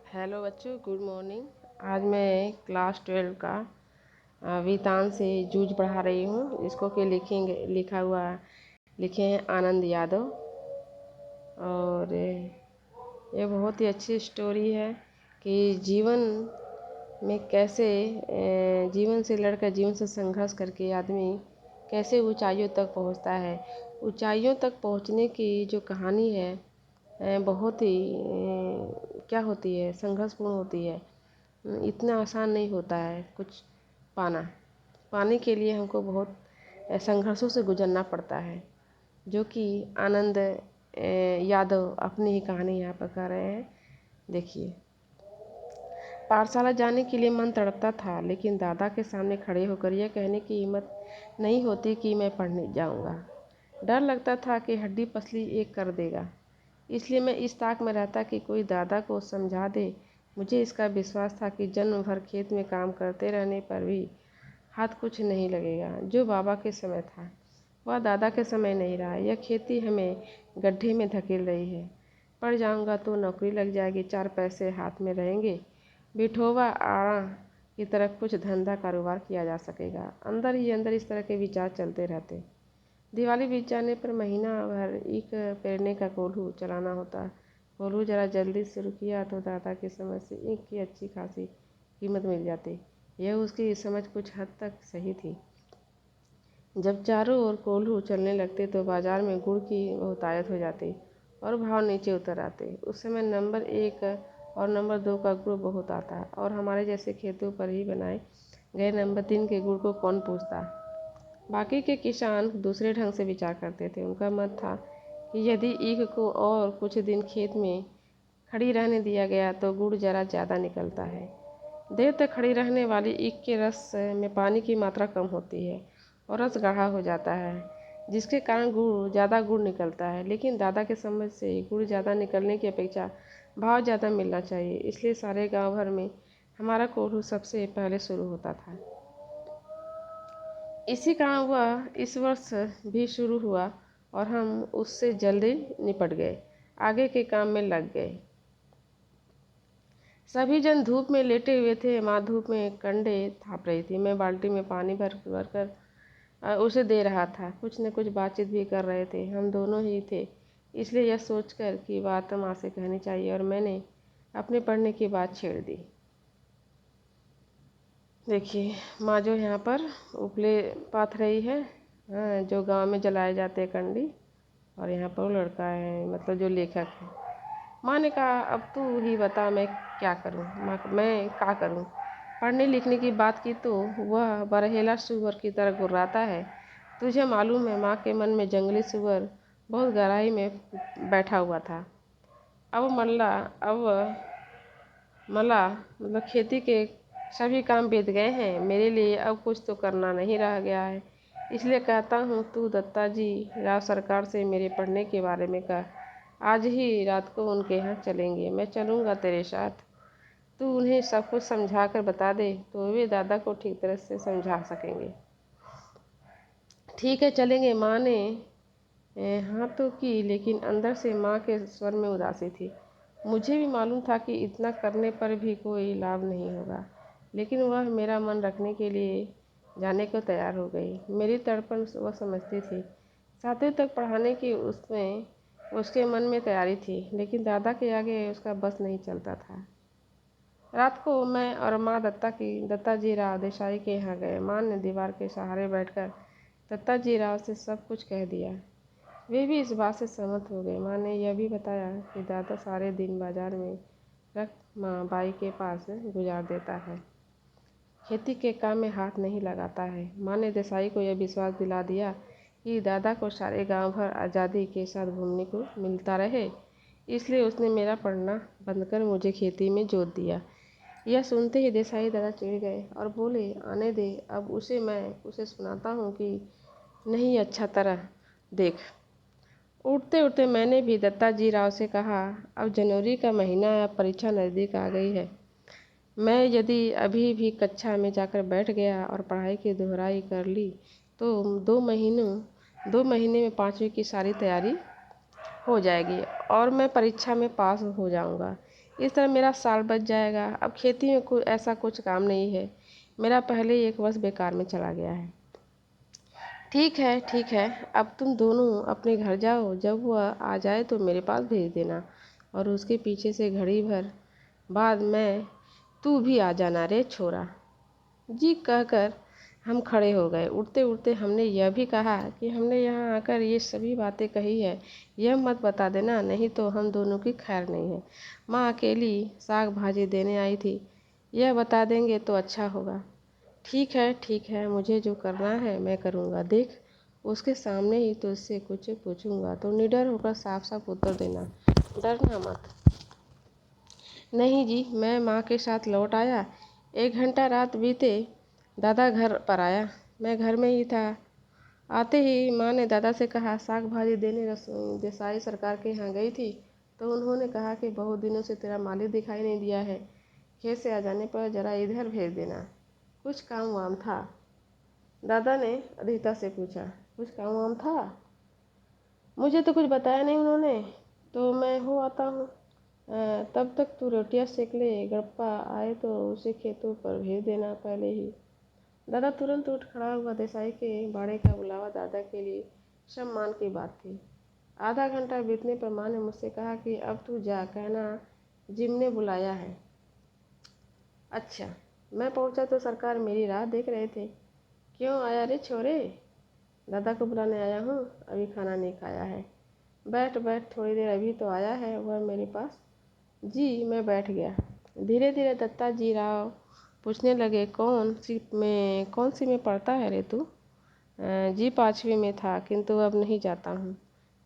Hello बच्चों, good morning. आज मैं क्लास 12 का वितान से जूझ पढ़ा रही हूँ। इसको के लिखा हुआ लिखे हैं आनंद यादव। और ये बहुत ही अच्छी स्टोरी है कि जीवन में कैसे जीवन से लड़कर जीवन से संघर्ष करके आदमी कैसे ऊंचाइयों तक पहुंचता है। ऊंचाइयों तक पहुंचने की जो कहानी है बहुत ही क्या होती है, संघर्षपूर्ण होती है। इतना आसान नहीं होता है कुछ पाने के लिए हमको बहुत संघर्षों से गुजरना पड़ता है, जो कि आनंद यादव अपनी ही कहानी यहाँ पर कह रहे हैं। देखिए, पाठशाला जाने के लिए मन तड़पता था, लेकिन दादा के सामने खड़े होकर यह कहने की हिम्मत नहीं होती कि मैं पढ़ने जाऊँगा। डर लगता था कि हड्डी पसली एक कर देगा, इसलिए मैं इस ताक में रहता कि कोई दादा को समझा दे। मुझे इसका विश्वास था कि जन्म भर खेत में काम करते रहने पर भी हाथ कुछ नहीं लगेगा। जो बाबा के समय था वह दादा के समय नहीं रहा। यह खेती हमें गड्ढे में धकेल रही है। पढ़ जाऊंगा तो नौकरी लग जाएगी, 4 पैसे हाथ में रहेंगे, बिठोवा आड़ा की तरफ कुछ धंधा कारोबार किया जा सकेगा। अंदर ही अंदर इस तरह के विचार चलते रहते। दिवाली बीत जाने पर महीना भर ईख पेरने का कोल्हू चलाना होता। कोल्हू जरा जल्दी शुरू किया तो दादा की समझ से ईख की अच्छी खासी कीमत मिल जाती। यह उसकी समझ कुछ हद तक सही थी। जब चारों ओर कोल्हू चलने लगते तो बाजार में गुड़ की बहुतायत हो जाती और भाव नीचे उतर आते। उस समय नंबर 1 और नंबर 2 का गुड़ बहुत आता और हमारे जैसे खेतों पर ही बनाए गए नंबर 3 के गुड़ को कौन पूछता। बाकी के किसान दूसरे ढंग से विचार करते थे। उनका मत था कि यदि ईख को और कुछ दिन खेत में खड़ी रहने दिया गया तो गुड़ जरा ज़्यादा निकलता है। देर तक खड़ी रहने वाली ईख के रस में पानी की मात्रा कम होती है और रस गाढ़ा हो जाता है, जिसके कारण ज़्यादा गुड़ निकलता है। लेकिन दादा के समझ से गुड़ ज़्यादा निकलने की अपेक्षा भाव ज़्यादा मिलना चाहिए, इसलिए सारे गांव भर में हमारा कोल्हू सबसे पहले शुरू होता था। इसी कारण वह इस वर्ष भी शुरू हुआ और हम उससे जल्दी निपट गए, आगे के काम में लग गए। सभी जन धूप में लेटे हुए थे। माँ धूप में कंडे थाप रही थी। मैं बाल्टी में पानी भर कर उसे दे रहा था। कुछ न कुछ बातचीत भी कर रहे थे। हम दोनों ही थे, इसलिए यह सोचकर कि बात माँ से कहनी चाहिए, और मैंने अपने पढ़ने की बात छेड़ दी। देखिए, माँ जो यहाँ पर उपले पाथ रही है, जो गांव में जलाए जाते हैं कंडी, और यहाँ पर वो लड़का है, मतलब जो लेखक है। माँ ने कहा, अब तू ही बता मैं क्या करूँ। मैं क्या करूँ? पढ़ने लिखने की बात की तो वह बरहेला सुअर की तरह गुर्राता है। तुझे मालूम है, माँ के मन में जंगली सुअर बहुत गहराई में बैठा हुआ था। अब मला मतलब खेती के सभी काम बीत गए हैं। मेरे लिए अब कुछ तो करना नहीं रह गया है, इसलिए कहता हूँ तू दत्ता जी राव सरकार से मेरे पढ़ने के बारे में कह। आज ही रात को उनके यहाँ चलेंगे। मैं चलूँगा तेरे साथ। तू उन्हें सब कुछ समझा कर बता दे तो वे दादा को ठीक तरह से समझा सकेंगे। ठीक है, चलेंगे। माँ ने हाँ तो की, लेकिन अंदर से माँ के स्वर में उदासी थी। मुझे भी मालूम था कि इतना करने पर भी कोई लाभ नहीं होगा, लेकिन वह मेरा मन रखने के लिए जाने को तैयार हो गई। मेरी तड़पन वह समझती थी। 7वीं तक पढ़ाने की उसके मन में तैयारी थी, लेकिन दादा के आगे उसका बस नहीं चलता था। रात को मैं और माँ दत्ता जी राव देसाई के यहाँ गए। माँ ने दीवार के सहारे बैठकर दत्ता जी राव से सब कुछ कह दिया। वे भी इस बात से सहमत हो गए। माँ ने यह भी बताया कि दादा सारे दिन बाजार में रख माँ बाई के पास गुजार देता है, खेती के काम में हाथ नहीं लगाता है। माँ ने देसाई को यह विश्वास दिला दिया कि दादा को सारे गांव भर आज़ादी के साथ घूमने को मिलता रहे, इसलिए उसने मेरा पढ़ना बंद कर मुझे खेती में जोत दिया। यह सुनते ही देसाई दादा चिढ़ गए और बोले, आने दे, अब मैं उसे सुनाता हूँ कि नहीं। अच्छा तरह देख। उठते उठते मैंने भी दत्ता जी राव से कहा, अब जनवरी का महीना है, परीक्षा नज़दीक आ गई है। मैं यदि अभी भी कक्षा में जाकर बैठ गया और पढ़ाई की दोहराई कर ली तो 2 महीने में 5वीं की सारी तैयारी हो जाएगी और मैं परीक्षा में पास हो जाऊंगा। इस तरह मेरा साल बच जाएगा। अब खेती में कोई ऐसा कुछ काम नहीं है, मेरा पहले ही 1 वर्ष बेकार में चला गया है। ठीक है, अब तुम दोनों अपने घर जाओ, जब वह आ जाए तो मेरे पास भेज देना। और उसके पीछे से घड़ी भर बाद में तू भी आ जाना रे छोरा जी कहकर हम खड़े हो गए। उठते उठते हमने यह भी कहा कि हमने यहाँ आकर ये सभी बातें कही है, यह मत बता देना, नहीं तो हम दोनों की खैर नहीं है। माँ अकेली साग भाजी देने आई थी, यह बता देंगे तो अच्छा होगा। ठीक है, मुझे जो करना है मैं करूँगा। देख, उसके सामने ही तुझसे कुछ पूछूंगा तो निडर होकर साफ साफ उत्तर देना, डरना मत। नहीं जी, मैं माँ के साथ लौट आया। 1 घंटा रात बीते दादा घर पर आया, मैं घर में ही था। आते ही माँ ने दादा से कहा, साग भाजी देने देसाई सरकार के यहाँ गई थी तो उन्होंने कहा कि बहुत दिनों से तेरा मालिक दिखाई नहीं दिया है, खेत से आ जाने पर जरा इधर भेज देना, कुछ काम वाम था। दादा ने अधीरता से पूछा, कुछ काम वाम था? मुझे तो कुछ बताया नहीं उन्होंने, तो मैं हो आता हूँ। तब तक तू रोटियाँ सेक ले, गड़प्पा आए तो उसे खेतों पर भेज देना पहले ही। दादा तुरंत उठ खड़ा हुआ। देसाई के बाड़े का बुलावा दादा के लिए सम्मान की बात थी। आधा घंटा बीतने पर माँ ने मुझसे कहा कि अब तू जा, कहना जिम ने बुलाया है। अच्छा, मैं पहुँचा तो सरकार मेरी राह देख रहे थे। क्यों आया रे छोरे? दादा को बुलाने आया हूँ, अभी खाना नहीं खाया है। बैठ बैठ, थोड़ी देर अभी तो आया है वह मेरे पास। जी, मैं बैठ गया। धीरे धीरे दत्ता जी राव पूछने लगे, कौन सी में पढ़ता है रे तू? जी 5वीं में था, किंतु अब नहीं जाता हूँ।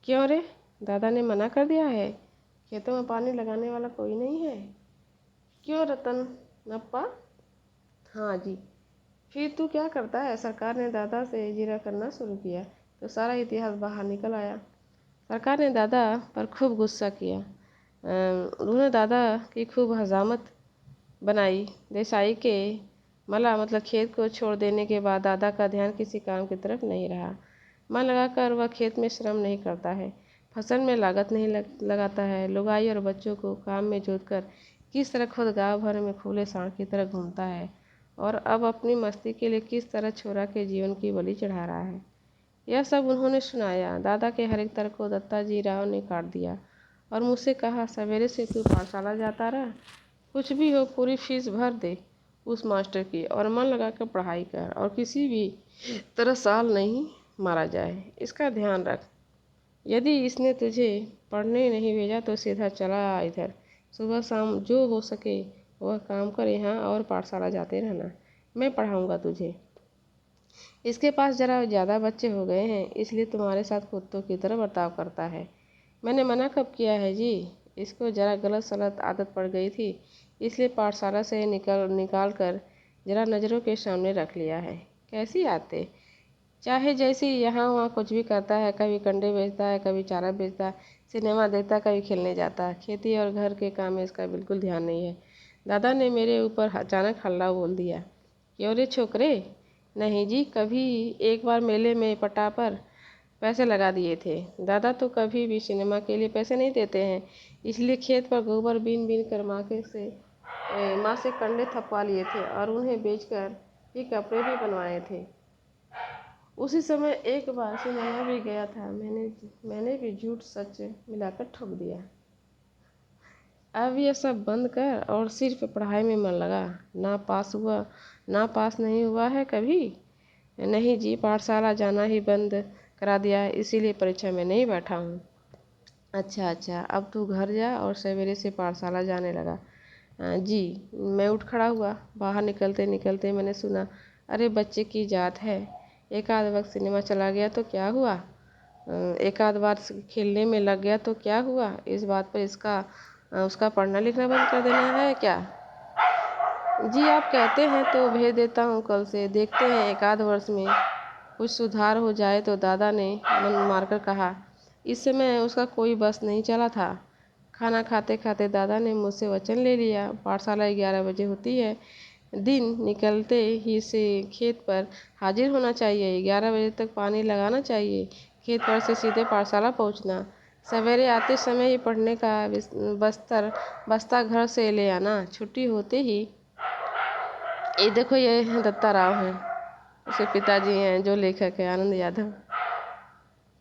क्यों रे, दादा ने मना कर दिया है? खेतों में पानी लगाने वाला कोई नहीं है? क्यों रतन नप्पा? हाँ जी। फिर तू क्या करता है? सरकार ने दादा से जिरा करना शुरू किया तो सारा इतिहास बाहर निकल आया। सरकार ने दादा पर खूब गुस्सा किया। उन्होंने दादा की खूब हजामत बनाई। देसाई के मला मतलब खेत को छोड़ देने के बाद दादा का ध्यान किसी काम की तरफ नहीं रहा। मन लगाकर वह खेत में श्रम नहीं करता है, फसल में लागत नहीं लगाता है, लुगाई और बच्चों को काम में जोतकर किस तरह खुद गाँव भर में खुले सांड की तरह घूमता है और अब अपनी मस्ती के लिए किस तरह छोरा के जीवन की बलि चढ़ा रहा है। यह सब उन्होंने सुनाया। दादा के हर एक तर्क को दत्ताजी राव ने काट दिया और मुझसे कहा, सवेरे से तू पाठशाला जाता रहा, कुछ भी हो पूरी फीस भर दे उस मास्टर की और मन लगाकर पढ़ाई कर और किसी भी तरह साल नहीं मारा जाए, इसका ध्यान रख। यदि इसने तुझे पढ़ने नहीं भेजा तो सीधा चला आ इधर, सुबह शाम जो हो सके वह काम कर यहाँ और पाठशाला जाते रहना, मैं पढ़ाऊँगा तुझे। इसके पास ज़रा ज़्यादा बच्चे हो गए हैं, इसलिए तुम्हारे साथ कुत्तों की तरह बर्ताव करता है। मैंने मना कब किया है जी? इसको ज़रा गलत सलत आदत पड़ गई थी, इसलिए पाठशाला से निकाल कर ज़रा नज़रों के सामने रख लिया है। कैसी आते, चाहे जैसी, यहाँ वहाँ कुछ भी करता है, कभी कंडे बेचता है, कभी चारा बेचता है, सिनेमा देखता है, कभी खेलने जाता है। खेती और घर के काम में इसका बिल्कुल ध्यान नहीं है। दादा ने मेरे ऊपर अचानक हल्ला बोल दिया। क्यों रे छोकरे? नहीं जी, कभी एक बार मेले में पटा पर पैसे लगा दिए थे। दादा तो कभी भी सिनेमा के लिए पैसे नहीं देते हैं, इसलिए खेत पर गोबर बीन बीन कर माँ से कंडे थपवा लिए थे और उन्हें बेचकर ही कपड़े भी बनवाए थे। उसी समय एक बार सिनेमा भी गया था, मैंने भी झूठ सच मिलाकर ठोक दिया। अब ये सब बंद कर और सिर्फ पढ़ाई में मन लगा। ना पास नहीं हुआ है कभी? नहीं जी, पाठशाला जाना ही बंद करा दिया है, इसीलिए परीक्षा में नहीं बैठा हूँ। अच्छा, अब तू घर जा और सवेरे से पाठशाला जाने लगा। जी, मैं उठ खड़ा हुआ। बाहर निकलते निकलते मैंने सुना, अरे बच्चे की जात है, एक आध वक्त सिनेमा चला गया तो क्या हुआ, एक आध बार खेलने में लग गया तो क्या हुआ, इस बात पर उसका पढ़ना लिखना बंद कर देना है क्या? जी, आप कहते हैं तो भेज देता हूँ कल से, देखते हैं एक आध वर्ष में कुछ सुधार हो जाए तो, दादा ने मन मारकर कहा। इस समय उसका कोई बस नहीं चला था। खाना खाते खाते दादा ने मुझसे वचन ले लिया, पाठशाला 11 बजे होती है, दिन निकलते ही से खेत पर हाजिर होना चाहिए, 11 बजे तक पानी लगाना चाहिए, खेत पर से सीधे पाठशाला पहुंचना। सवेरे आते समय ही पढ़ने का बस्ता घर से ले आना। छुट्टी होते ही ये देखो, ये दत्ता राव हैं, उसके पिताजी हैं जो लेखक है आनंद यादव।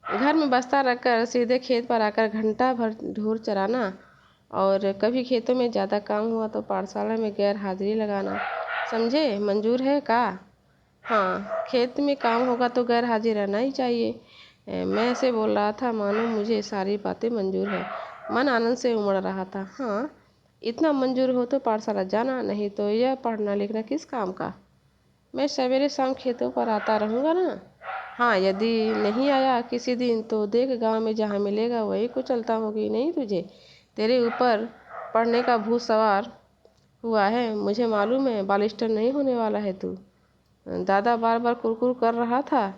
घर में बस्ता रखकर सीधे खेत पर आकर घंटा भर ढोर चराना, और कभी खेतों में ज़्यादा काम हुआ तो पाठशाला में गैर हाजिरी लगाना। समझे? मंजूर है का? हाँ, खेत में काम होगा तो गैर हाजिर रहना ही चाहिए। मैं ऐसे बोल रहा था मानो मुझे सारी बातें मंजूर है। मन आनंद से उमड़ रहा था। हाँ, इतना मंजूर हो तो पाठशाला जाना, नहीं तो यह पढ़ना लिखना किस काम का। मैं सवेरे शाम खेतों पर आता रहूँगा ना। हाँ, यदि नहीं आया किसी दिन तो देख, गांव में जहाँ मिलेगा वही को चलता होगी। नहीं तुझे, तेरे ऊपर पढ़ने का भूत सवार हुआ है, मुझे मालूम है। बालिस्टर नहीं होने वाला है तू। दादा बार बार कुरकुर कर रहा था।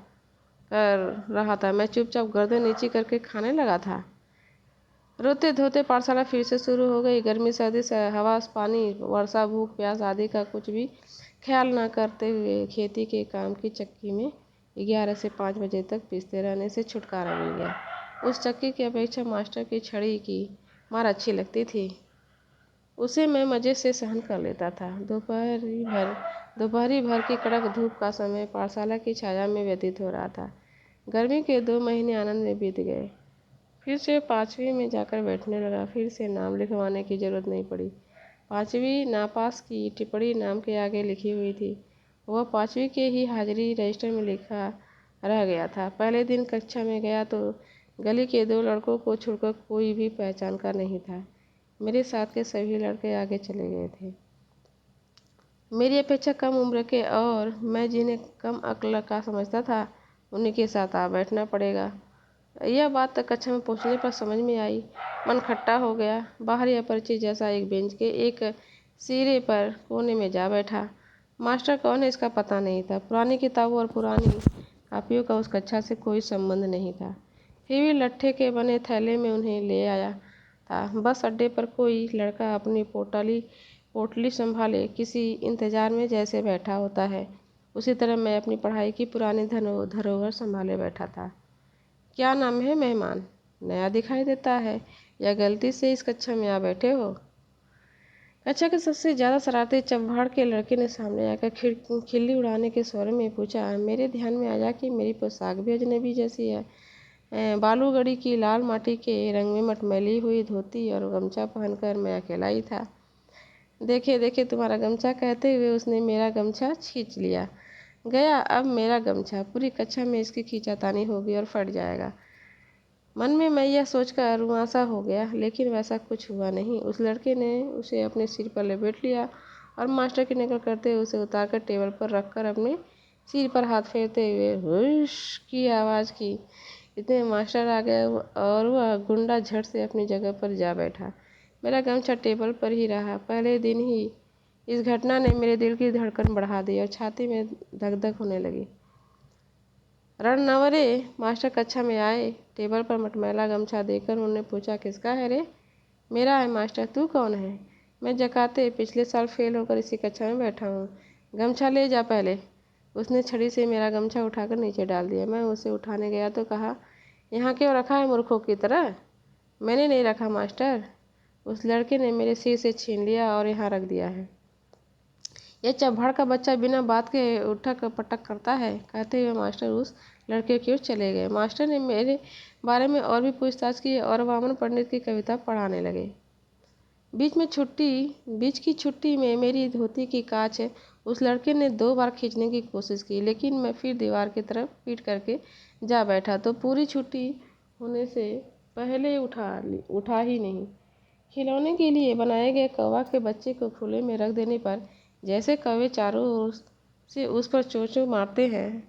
मैं चुपचाप गर्दन नीची करके खाने लगा था। रोते धोते पाठशाला फिर से शुरू हो गई। गर्मी सर्दी से हवा पानी वर्षा भूख प्यास आदि का कुछ भी ख्याल न करते हुए खेती के काम की चक्की में 11 से 5 बजे तक पीसते रहने से छुटकारा मिल गया। उस चक्की की अपेक्षा मास्टर की छड़ी की मार अच्छी लगती थी। उसे मैं मज़े से सहन कर लेता था। दोपहरी भर की कड़क धूप का समय पाठशाला की छाया में व्यतीत हो रहा था। गर्मी के 2 महीने आनंद में बीत गए। फिर से 5वीं में जाकर बैठने लगा। फिर से नाम लिखवाने की जरूरत नहीं पड़ी। 5वीं नापास की टिप्पणी नाम के आगे लिखी हुई थी। वह 5वीं के ही हाजिरी रजिस्टर में लिखा रह गया था। पहले दिन कक्षा में गया तो गली के 2 लड़कों को छोड़कर कोई भी पहचान का नहीं था। मेरे साथ के सभी लड़के आगे चले गए थे। मेरी अपेक्षा कम उम्र के और मैं जिन्हें कम अक्ल का समझता था उन्हीं के साथ आ बैठना पड़ेगा। यह बात कक्षा में पहुंचने पर समझ में आई। मन खट्टा हो गया। बाहरी अपरिचित जैसा एक बेंच के एक सिरे पर कोने में जा बैठा। मास्टर कौन है इसका पता नहीं था। पुरानी किताबों और पुरानी कापियों का उस कक्षा से कोई संबंध नहीं था। फिर भी लट्ठे के बने थैले में उन्हें ले आया था। बस अड्डे पर कोई लड़का अपनी पोटली संभाले किसी इंतजार में जैसे बैठा होता है, उसी तरह मैं अपनी पढ़ाई की पुरानी धरोहर संभाले बैठा था। क्या नाम है मेहमान? नया दिखाई देता है या गलती से इस कक्षा में आ बैठे हो? कक्षा के सबसे ज़्यादा शरारती चव्हाड़ के लड़के ने सामने आकर खिल्ली उड़ाने के स्वर में पूछा। मेरे ध्यान में आया कि मेरी पोशाक भी अजनबी जैसी है। बालूगढ़ी की लाल माटी के रंग में मटमैली हुई धोती और गमछा पहनकर मैं अकेला ही था। देखे देखे तुम्हारा गमछा, कहते हुए उसने मेरा गमछा खींच लिया। गया अब मेरा गमछा। पूरी कक्षा में इसकी खींचातानी होगी और फट जाएगा। मन में मैं यह सोचकर रुआंसा हो गया, लेकिन वैसा कुछ हुआ नहीं। उस लड़के ने उसे अपने सिर पर लपेट लिया और मास्टर की नकल करते हुए उसे उतारकर टेबल पर रखकर अपने सिर पर हाथ फेरते हुए हुश की आवाज़ की। इतने मास्टर आ गए और वह गुंडा झट से अपनी जगह पर जा बैठा। मेरा गमछा टेबल पर ही रहा। पहले दिन ही इस घटना ने मेरे दिल की धड़कन बढ़ा दी और छाती में धक धक होने लगी। रणनवरे मास्टर कक्षा में आए। टेबल पर मटमैला गमछा देखकर उन्होंने पूछा, किसका है रे? मेरा है मास्टर। तू कौन है? मैं जकाते पिछले साल फेल होकर इसी कक्षा में बैठा हूँ। गमछा ले जा पहले। उसने छड़ी से मेरा गमछा उठाकर नीचे डाल दिया। मैं उसे उठाने गया तो कहा, यहाँ क्यों रखा है मूर्खों की तरह? मैंने नहीं रखा मास्टर। उस लड़के ने मेरे सिर से छीन लिया और यहाँ रख दिया है। यह चव्हाड़ का बच्चा बिना बात के उठक पटक करता है, कहते हुए मास्टर उस लड़के की ओर चले गए। मास्टर ने मेरे बारे में और भी पूछताछ की और वामन पंडित की कविता पढ़ाने लगे। बीच की छुट्टी में मेरी धोती की कांच उस लड़के ने 2 बार खींचने की कोशिश की, लेकिन मैं फिर दीवार की तरफ पीट करके जा बैठा तो पूरी छुट्टी होने से पहले उठा ही नहीं। खिलौने के लिए बनाए गए कौवा के बच्चे को खुले में रख देने पर जैसे कौवे चारों ओर से उस पर चोंचों मारते हैं,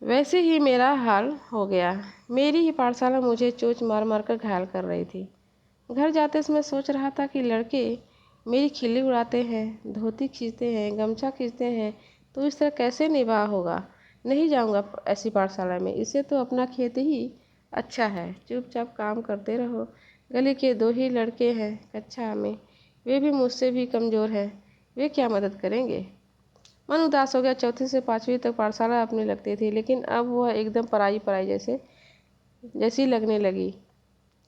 वैसे ही मेरा हाल हो गया। मेरी ही पाठशाला मुझे चोंच मार मार कर घायल कर रही थी। घर जाते समय सोच रहा था कि लड़के मेरी खिल्ली उड़ाते हैं, धोती खींचते हैं, गमछा खींचते हैं, तो इस तरह कैसे निभाव होगा। नहीं जाऊंगा ऐसी पाठशाला में। इससे तो अपना खेत ही अच्छा है। चुपचाप काम करते रहो। गली के 2 ही लड़के हैं कक्षा में, वे भी मुझसे भी कमज़ोर हैं। वे क्या मदद करेंगे? मन उदास हो गया। 4थी से 5वीं तक पाठशाला अपनी लगती थी, लेकिन अब वह एकदम पराई जैसे जैसी लगने लगी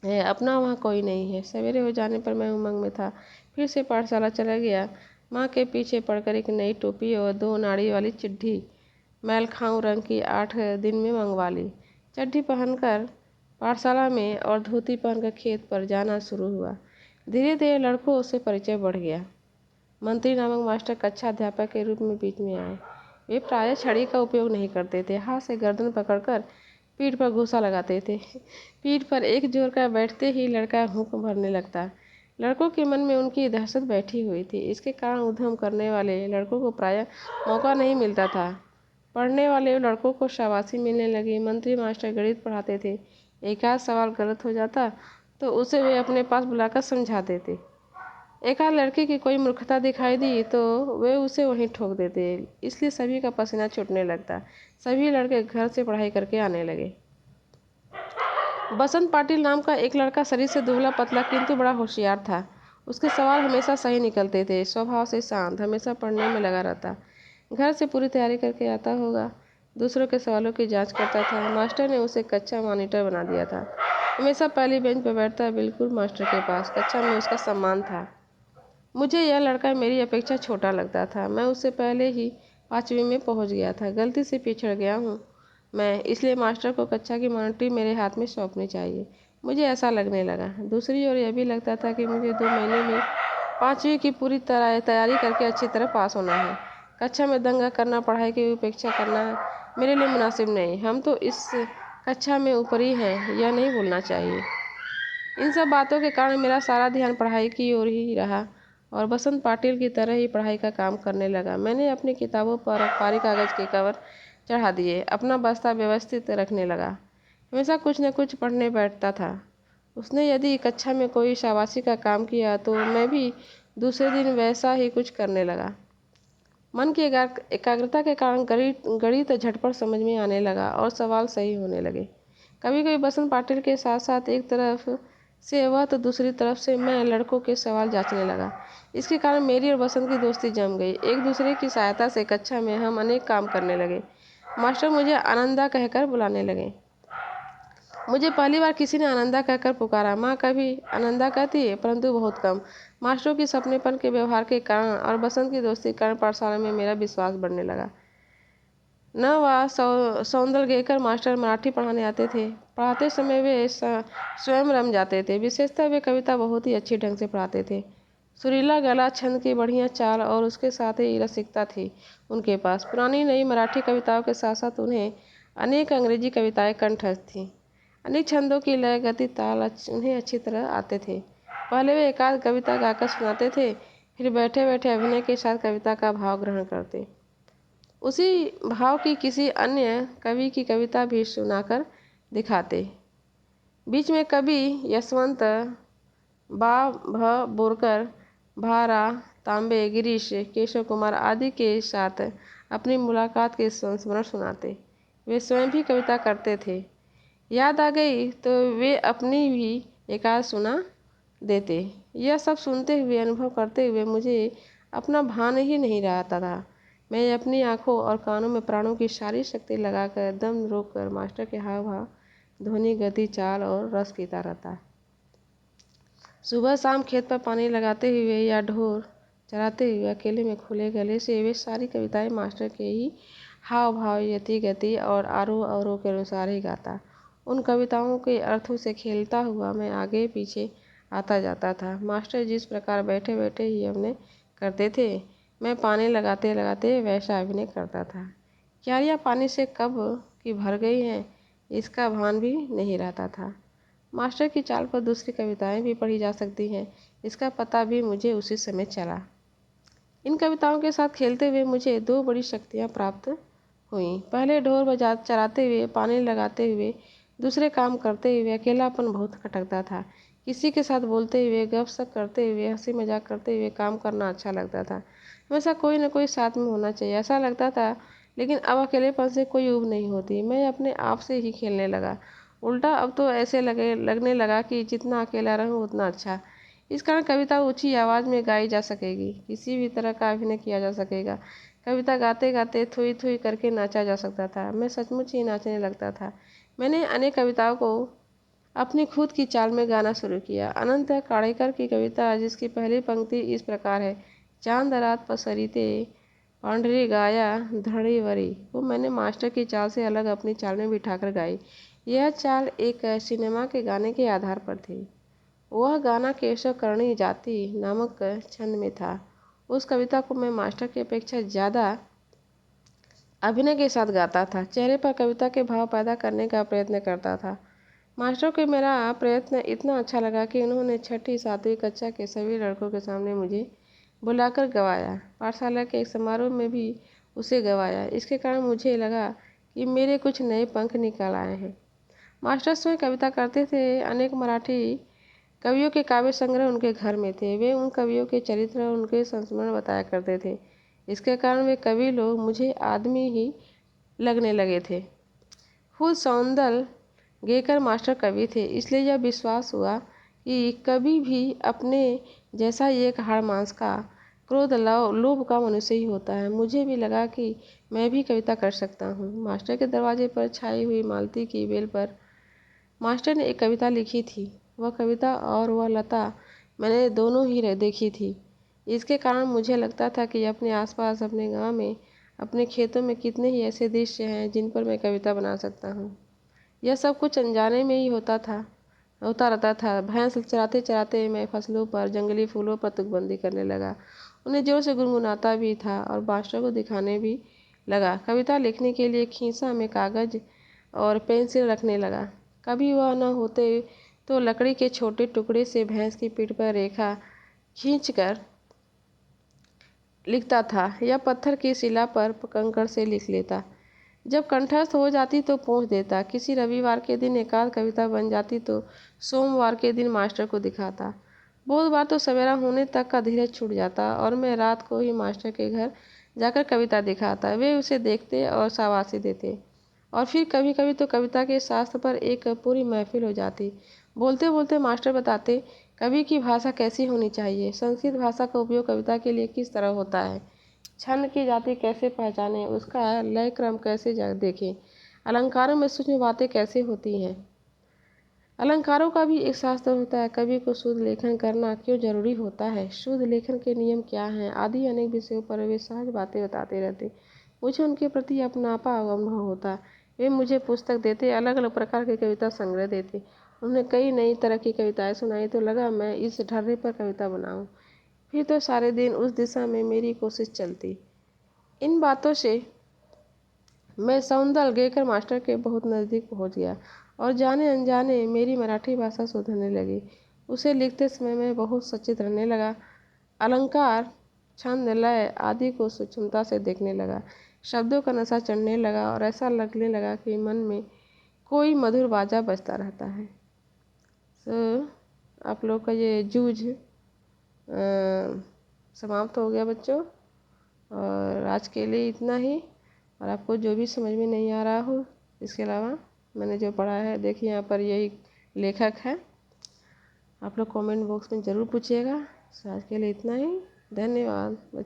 है, अपना वहाँ कोई नहीं है। सवेरे हो जाने पर मैं उमंग में था, फिर से पाठशाला चला गया। माँ के पीछे पड़कर एक नई टोपी और 2 नाड़ी वाली चिट्ठी मैलखाऊ रंग की 8 दिन में मंगवा ली। चड्ढी पहनकर पाठशाला में और धोती पहनकर खेत पर जाना शुरू हुआ। धीरे धीरे लड़कों से परिचय बढ़ गया। मंत्री नामक मास्टर कक्षा अध्यापक के रूप में बीच में आए। वे प्रायः छड़ी का उपयोग नहीं करते थे, हाथ से गर्दन पकड़कर पीठ पर घूसा लगाते थे। पीठ पर एक जोर का बैठते ही लड़का हुक भरने लगता। लड़कों के मन में उनकी दहशत बैठी हुई थी। इसके कारण उद्यम करने वाले लड़कों को प्रायः मौका नहीं मिलता था। पढ़ने वाले लड़कों को शाबाशी मिलने लगी। मंत्री मास्टर गणित पढ़ाते थे। एक आध सवाल गलत हो जाता तो उसे वे अपने पास बुलाकर समझा देते। एक आध लड़के की कोई मूर्खता दिखाई दी तो वे उसे वहीं ठोक देते। इसलिए सभी का पसीना छूटने लगता। सभी लड़के घर से पढ़ाई करके आने लगे। बसंत पाटिल नाम का एक लड़का शरीर से दुबला पतला किंतु बड़ा होशियार था। उसके सवाल हमेशा सही निकलते थे। स्वभाव से शांत, हमेशा पढ़ने में लगा रहता। घर से पूरी तैयारी करके आता होगा। दूसरों के सवालों की जांच करता था। मास्टर ने उसे कक्षा मॉनिटर बना दिया था। हमेशा पहली बेंच पर बैठता, बिल्कुल मास्टर के पास। कक्षा में उसका सम्मान था। मुझे यह लड़का मेरी अपेक्षा छोटा लगता था। मैं उससे पहले ही 5वीं में पहुंच गया था। गलती से पिछड़ गया हूँ मैं, इसलिए मास्टर को कक्षा की मॉनिटरी मेरे हाथ में सौंपनी चाहिए, मुझे ऐसा लगने लगा। दूसरी ओर यह भी लगता था कि मुझे 2 महीने में 5वीं की पूरी तैयारी करके अच्छी तरह पास होना है। कक्षा में दंगा करना, पढ़ाई की उपेक्षा करना मेरे लिए मुनासिब नहीं। हम तो इस कक्षा में ऊपरी हैं, यह नहीं भूलना चाहिए। इन सब बातों के कारण मेरा सारा ध्यान पढ़ाई की ओर ही रहा और बसंत पाटिल की तरह ही पढ़ाई का काम करने लगा। मैंने अपनी किताबों पर अखबारी कागज़ के कवर चढ़ा दिए, अपना बस्ता व्यवस्थित रखने लगा। हमेशा कुछ न कुछ पढ़ने बैठता था। उसने यदि कक्षा में कोई शाबाशी का काम किया तो मैं भी दूसरे दिन वैसा ही कुछ करने लगा। मन की एकाग्रता के कारण गणित झटपट समझ में आने लगा और सवाल सही होने लगे। कभी कभी बसंत पाटिल के साथ साथ एक तरफ से वह तो दूसरी तरफ से मैं लड़कों के सवाल जांचने लगा। इसके कारण मेरी और बसंत की दोस्ती जम गई। एक दूसरे की सहायता से कक्षा में हम अनेक काम करने लगे। मास्टर मुझे आनंदा कहकर बुलाने लगे। मुझे पहली बार किसी ने आनंदा कहकर पुकारा। माँ कभी आनंदा कहती है, परंतु बहुत कम। मास्टरों की सपनेपन के व्यवहार के कारण और बसंत की दोस्ती के कारण पाठशाला में मेरा विश्वास बढ़ने लगा। न व सौंदरगेकर मास्टर मराठी पढ़ाने आते थे। पढ़ाते समय वे स्वयं रम जाते थे। विशेषतः वे कविता बहुत ही अच्छी ढंग से पढ़ाते थे। सुरीला गला, छंद की बढ़िया चाल और उसके साथ ही रसिकता थी उनके पास। पुरानी नई मराठी कविताओं के साथ साथ उन्हें अनेक अंग्रेजी कविताएं कंठस्थ थीं। अनेक छंदों की लय, गति, ताल उन्हें अच्छी तरह आते थे। पहले वे एकाध कविता गाकर सुनाते थे, फिर बैठे बैठे अभिनय के साथ कविता का भाव ग्रहण करते। उसी भाव की किसी अन्य कवि की कविता भी सुनाकर दिखाते। बीच में कवि यशवंत बा भ बोरकर, भारा तांबे, गिरीश, केशव कुमार आदि के साथ अपनी मुलाकात के संस्मरण सुनाते। वे स्वयं भी कविता करते थे। याद आ गई तो वे अपनी भी एकाध सुना देते। यह सब सुनते हुए, अनुभव करते हुए मुझे अपना भान ही नहीं रहता था। मैं अपनी आंखों और कानों में प्राणों की सारी शक्ति लगाकर दम रोककर मास्टर के हाव भाव, ध्वनि, गति, चाल और रस पीता रहता। सुबह शाम खेत पर पानी लगाते हुए या ढोर चराते हुए अकेले में खुले गले से वे सारी कविताएं मास्टर के ही हाव भाव, यति, गति और आरोह अवरोह के अनुसार ही गाता। उन कविताओं के अर्थों से खेलता हुआ मैं आगे पीछे आता जाता था। मास्टर जिस प्रकार बैठे बैठे ही अभिनय करते थे, मैं पानी लगाते लगाते वैसा अभिनय करता था। क्यारियाँ पानी से कब की भर गई हैं, इसका भान भी नहीं रहता था। मास्टर की चाल पर दूसरी कविताएं भी पढ़ी जा सकती हैं, इसका पता भी मुझे उसी समय चला। इन कविताओं के साथ खेलते हुए मुझे 2 बड़ी शक्तियाँ प्राप्त हुई। पहले ढोर बजा चराते हुए, पानी लगाते हुए, दूसरे काम करते हुए अकेलापन बहुत खटकता था। किसी के साथ बोलते हुए, गपशप करते हुए, हंसी मजाक करते हुए काम करना अच्छा लगता था। हमेशा कोई न कोई साथ में होना चाहिए, ऐसा लगता था। लेकिन अब अकेलेपन से कोई ऊब नहीं होती। मैं अपने आप से ही खेलने लगा। उल्टा अब तो ऐसे लगने लगा कि जितना अकेला रहूं उतना अच्छा। इस कारण कविता ऊंची आवाज़ में गाई जा सकेगी, किसी भी तरह का अभिनय किया जा सकेगा। कविता गाते गाते थुई थुई करके नाचा जा सकता था। मैं सचमुच ही नाचने लगता था। मैंने अनेक कविताओं को अपनी खुद की चाल में गाना शुरू किया। अनंत काड़ेकर की कविता, जिसकी पहली पंक्ति इस प्रकार है, चांद रात पसरीते पांढरी गाया धड़ीवरी, वो मैंने मास्टर की चाल से अलग अपनी चाल में बिठाकर गाई। यह चाल एक सिनेमा के गाने के आधार पर थी। वह गाना केशव करणी जाति नामक छंद में था। उस कविता को मैं मास्टर की अपेक्षा ज़्यादा अभिनय के साथ गाता था। चेहरे पर कविता के भाव पैदा करने का प्रयत्न करता था। मास्टर को मेरा प्रयत्न इतना अच्छा लगा कि उन्होंने छठी सातवीं कक्षा के सभी लड़कों के सामने मुझे बुलाकर गवाया। पाठशाला के एक समारोह में भी उसे गवाया। इसके कारण मुझे लगा कि मेरे कुछ नए पंख निकल आए हैं। मास्टर स्वयं कविता करते थे। अनेक मराठी कवियों के काव्य संग्रह उनके घर में थे। वे उन कवियों के चरित्र और उनके संस्मरण बताया करते थे। इसके कारण वे कवि लोग मुझे आदमी ही लगने लगे थे। खुद सौंदल गेकर मास्टर कवि थे, इसलिए यह विश्वास हुआ कि कभी भी अपने जैसा एक हाड़ मांस का, क्रोध लोभ का मनुष्य ही होता है। मुझे भी लगा कि मैं भी कविता कर सकता हूँ। मास्टर के दरवाजे पर छाई हुई मालती की बेल पर मास्टर ने एक कविता लिखी थी। वह कविता और वह लता मैंने दोनों ही देखी थी। इसके कारण मुझे लगता था कि अपने आसपास, अपने गांव में, अपने खेतों में कितने ही ऐसे दृश्य हैं जिन पर मैं कविता बना सकता हूँ। यह सब कुछ अनजाने में ही होता रहता था। भैंस चराते चराते मैं फसलों पर, जंगली फूलों पर तुकबंदी करने लगा। उन्हें जोर से गुनगुनाता भी था और मास्टर को दिखाने भी लगा। कविता लिखने के लिए खीसा में कागज और पेंसिल रखने लगा। कभी वह न होते तो लकड़ी के छोटे टुकड़े से भैंस की पीठ पर रेखा खींचकर लिखता था या पत्थर की शिला पर कंकड़ से लिख लेता। जब कंठस्थ हो जाती तो पोंछ देता। किसी रविवार के दिन एकाध कविता बन जाती तो सोमवार के दिन मास्टर को दिखाता। बहुत बार तो सवेरा होने तक का धीरज छूट जाता और मैं रात को ही मास्टर के घर जाकर कविता दिखाता। वे उसे देखते और शाबाशी देते। और फिर कभी कभी तो कविता के शास्त्र पर एक पूरी महफिल हो जाती। बोलते बोलते मास्टर बताते, कवि की भाषा कैसी होनी चाहिए, संस्कृत भाषा का उपयोग कविता के लिए किस तरह होता है, छंद की जाति कैसे पहचानें, उसका लय क्रम कैसे देखें, अलंकारों में सूक्ष्म बातें कैसे होती हैं। अलंकारों का भी एक शास्त्र होता है। कवि को शुद्ध लेखन करना क्यों जरूरी होता है, शुद्ध लेखन के नियम क्या हैं, आदि अनेक विषयों पर वे सहज बातें बताते रहते। मुझे उनके प्रति अपनापा अनुभव होता। वे मुझे पुस्तक देते, अलग अलग प्रकार के कविता संग्रह देते। उन्होंने कई नई तरह की कविताएं सुनाई तो लगा मैं इस ढर्रे पर कविता बनाऊं। फिर तो सारे दिन उस दिशा में मेरी कोशिश चलती। इन बातों से मैं सौंदल गेकर मास्टर के बहुत नज़दीक पहुंच गया और जाने अनजाने मेरी मराठी भाषा सुधरने लगी। उसे लिखते समय मैं बहुत सचेत रहने लगा। अलंकार, छंद, लय आदि को सूक्ष्मता से देखने लगा। शब्दों का नशा चढ़ने लगा और ऐसा लगने लगा कि मन में कोई मधुर बाजा बजता रहता है। आप लोग का ये जूझ समाप्त हो गया बच्चों, और आज के लिए इतना ही। और आपको जो भी समझ में नहीं आ रहा हो, इसके अलावा मैंने जो पढ़ा है, देखिए यहाँ पर यही लेखक है। आप लोग कमेंट बॉक्स में ज़रूर पूछिएगा। आज के लिए इतना ही। धन्यवाद बच्चों।